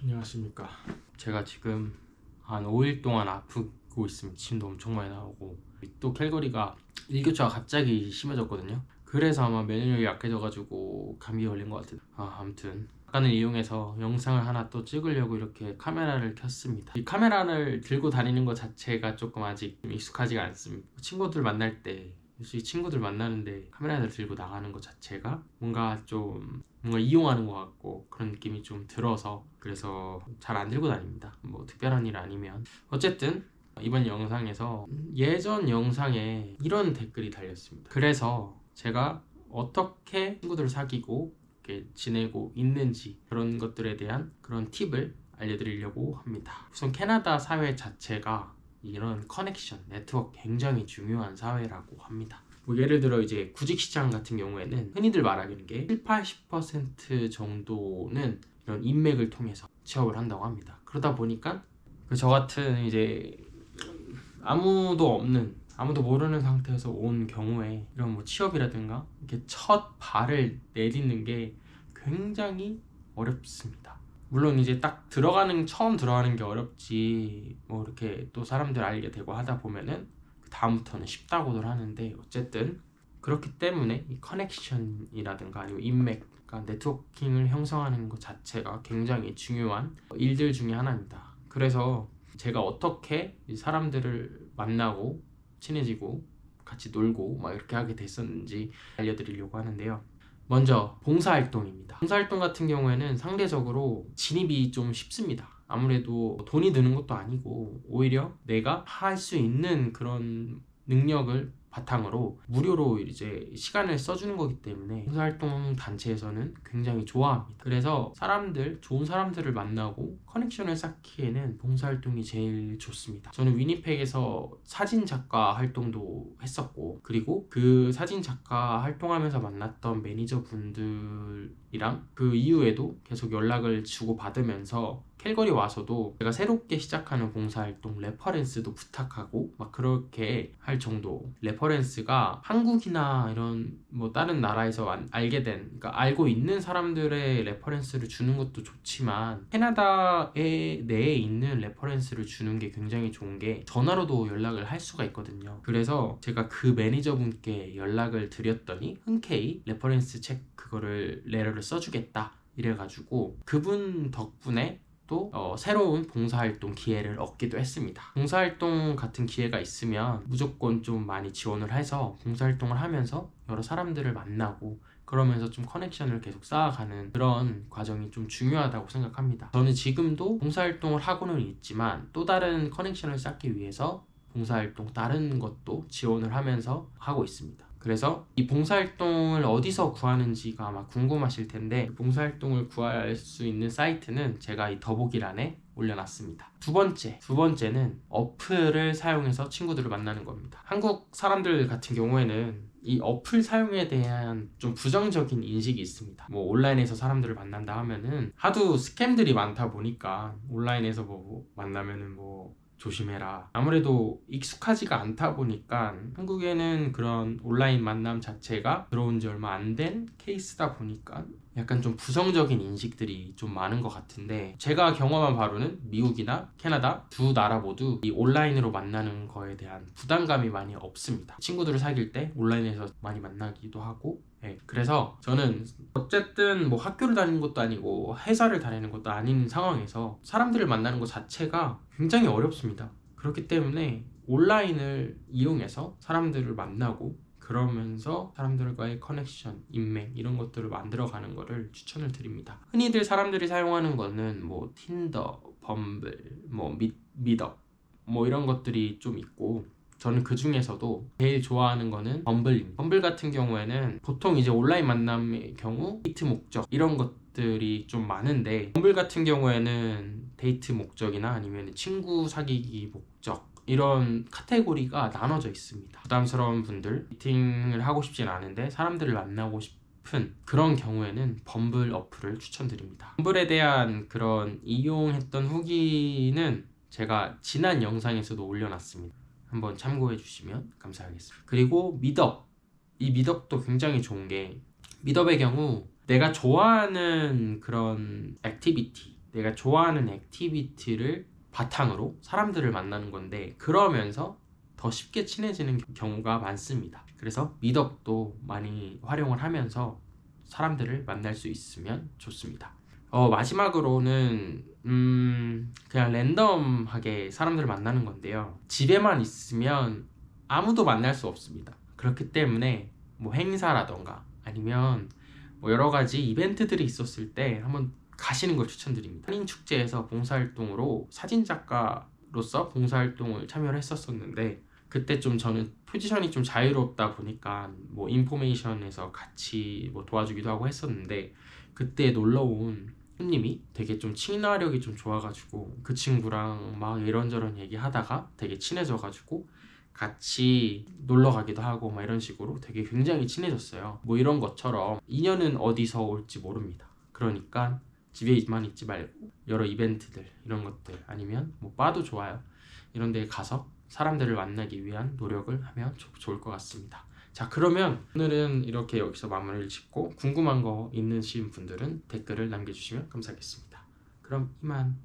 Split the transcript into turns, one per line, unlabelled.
안녕하십니까. 제가 지금 한 5일 동안 아프고 있습니다. 침도 엄청 많이 나오고 또 캘거리가 일교차가 갑자기 심해졌거든요. 그래서 아마 면역력이 약해져가지고 감기 걸린 것 같아요. 아무튼 약간을 이용해서 영상을 하나 또 찍으려고 이렇게 카메라를 켰습니다. 이 카메라를 들고 다니는 것 자체가 조금 아직 익숙하지가 않습니다. 친구들 만날 때 솔직히 친구들 만나는데 카메라를 들고 나가는 것 자체가 뭔가 이용하는 것 같고 그런 느낌이 좀 들어서 그래서 잘 안 들고 다닙니다. 뭐 특별한 일 아니면. 어쨌든 이번 영상에서 예전 영상에 이런 댓글이 달렸습니다. 그래서 제가 어떻게 친구들을 사귀고 이렇게 지내고 있는지 그런 것들에 대한 그런 팁을 알려드리려고 합니다. 우선 캐나다 사회 자체가 이런 커넥션, 네트워크 굉장히 중요한 사회라고 합니다. 뭐 예를 들어 이제 구직시장 같은 경우에는 흔히들 말하는 게 70-80% 정도는 이런 인맥을 통해서 취업을 한다고 합니다. 그러다 보니까 저 같은 이제 아무도 모르는 상태에서 온 경우에 이런 뭐 취업이라든가 이렇게 첫 발을 내딛는 게 굉장히 어렵습니다. 물론 이제 처음 들어가는 게 어렵지뭐 이렇게 또 사람들 알게 되고 하다 보면은 다음부터는 쉽다고들 하는데 어쨌든 그렇기 때문에 이 커넥션이라든가 아니면 인맥, 그러니까 네트워킹을 형성하는 것 자체가 굉장히 중요한 일들 중에 하나입니다. 그래서 제가 어떻게 이 사람들을 만나고 친해지고 같이 놀고 막 이렇게 하게 됐었는지 알려드리려고 하는데요. 먼저 봉사활동입니다. 봉사활동 같은 경우에는 상대적으로 진입이 좀 쉽습니다. 아무래도 돈이 드는 것도 아니고 오히려 내가 할 수 있는 그런 능력을 바탕으로 무료로 이제 시간을 써주는 거기 때문에 봉사활동 단체에서는 굉장히 좋아합니다. 그래서 좋은 사람들을 만나고 커넥션을 쌓기에는 봉사활동이 제일 좋습니다. 저는 위니펙에서 사진작가 활동도 했었고 그리고 그 사진작가 활동하면서 만났던 매니저분들이랑 그 이후에도 계속 연락을 주고받으면서 캘거리 와서도 제가 새롭게 시작하는 봉사활동 레퍼런스도 부탁하고 막 그렇게 할 정도. 레퍼런스가 한국이나 이런 뭐 다른 나라에서 그러니까 알고 있는 사람들의 레퍼런스를 주는 것도 좋지만 캐나다에 내에 있는 레퍼런스를 주는 게 굉장히 좋은 게 전화로도 연락을 할 수가 있거든요. 그래서 제가 그 매니저분께 연락을 드렸더니 흔쾌히 레퍼런스 책 그거를 레터를 써주겠다 이래가지고 그분 덕분에 또 새로운 봉사활동 기회를 얻기도 했습니다. 봉사활동 같은 기회가 있으면 무조건 좀 많이 지원을 해서 봉사활동을 하면서 여러 사람들을 만나고 그러면서 좀 커넥션을 계속 쌓아가는 그런 과정이 좀 중요하다고 생각합니다. 저는 지금도 봉사활동을 하고는 있지만 또 다른 커넥션을 쌓기 위해서 봉사활동 다른 것도 지원을 하면서 하고 있습니다. 그래서 이 봉사활동을 어디서 구하는지가 아마 궁금하실 텐데 봉사활동을 구할 수 있는 사이트는 제가 이 더보기란에 올려놨습니다. 두 번째는 어플을 사용해서 친구들을 만나는 겁니다. 한국 사람들 같은 경우에는 이 어플 사용에 대한 좀 부정적인 인식이 있습니다. 뭐 온라인에서 사람들을 만난다 하면은 하도 스캠들이 많다 보니까 온라인에서 뭐 만나면은 뭐 조심해라. 아무래도 익숙하지가 않다 보니까 한국에는 그런 온라인 만남 자체가 들어온 지 얼마 안 된 케이스다 보니까 약간 좀 부정적인 인식들이 좀 많은 것 같은데 제가 경험한 바로는 미국이나 캐나다 두 나라 모두 이 온라인으로 만나는 거에 대한 부담감이 많이 없습니다. 친구들을 사귈 때 온라인에서 많이 만나기도 하고 그래서 저는 어쨌든 뭐 학교를 다니는 것도 아니고 회사를 다니는 것도 아닌 상황에서 사람들을 만나는 것 자체가 굉장히 어렵습니다. 그렇기 때문에 온라인을 이용해서 사람들을 만나고 그러면서 사람들과의 커넥션, 인맥 이런 것들을 만들어가는 거를 추천을 드립니다. 흔히들 사람들이 사용하는 거는 뭐 틴더, 범블, 뭐 미덕 뭐 이런 것들이 좀 있고 저는 그 중에서도 제일 좋아하는 거는 범블입니다. 범블 같은 경우에는 보통 이제 온라인 만남의 경우 데이트 목적 이런 것들이 좀 많은데 범블 같은 경우에는 데이트 목적이나 아니면 친구 사귀기 목적 이런 카테고리가 나눠져 있습니다. 부담스러운 분들, 미팅을 하고 싶진 않은데 사람들을 만나고 싶은 그런 경우에는 범블 어플을 추천드립니다. 범블에 대한 그런 이용했던 후기는 제가 지난 영상에서도 올려놨습니다. 한번 참고해 주시면 감사하겠습니다. 그리고 미덕, 이 미덕도 굉장히 좋은 게 미덕의 경우 내가 좋아하는 그런 액티비티 내가 좋아하는 액티비티를 바탕으로 사람들을 만나는 건데, 그러면서 더 쉽게 친해지는 경우가 많습니다. 그래서 미덕도 많이 활용을 하면서 사람들을 만날 수 있으면 좋습니다. 마지막으로는 그냥 랜덤하게 사람들을 만나는 건데요. 집에만 있으면 아무도 만날 수 없습니다. 그렇기 때문에 뭐 행사라던가 아니면 뭐 여러 가지 이벤트들이 있었을 때 한번 가시는 걸 추천드립니다. 한인축제에서 봉사활동으로 사진작가로서 봉사활동을 참여를 했었었는데, 그때 좀 저는 포지션이 좀 자유롭다 보니까 뭐 인포메이션에서 같이 뭐 도와주기도 하고 했었는데, 그때 놀러온 손님이 되게 좀 친화력이 좀 좋아가지고 그 친구랑 막 이런저런 얘기하다가 되게 친해져가지고 같이 놀러 가기도 하고 막 이런 식으로 되게 굉장히 친해졌어요. 뭐 이런 것처럼 인연은 어디서 올지 모릅니다. 그러니까 집에만 있지 말고 여러 이벤트들, 이런 것들, 아니면 뭐 바도 좋아요, 이런 데 가서 사람들을 만나기 위한 노력을 하면 좋을 것 같습니다. 자, 그러면 오늘은 이렇게 여기서 마무리를 짓고, 궁금한 거 있으신 분들은 댓글을 남겨주시면 감사하겠습니다. 그럼 이만.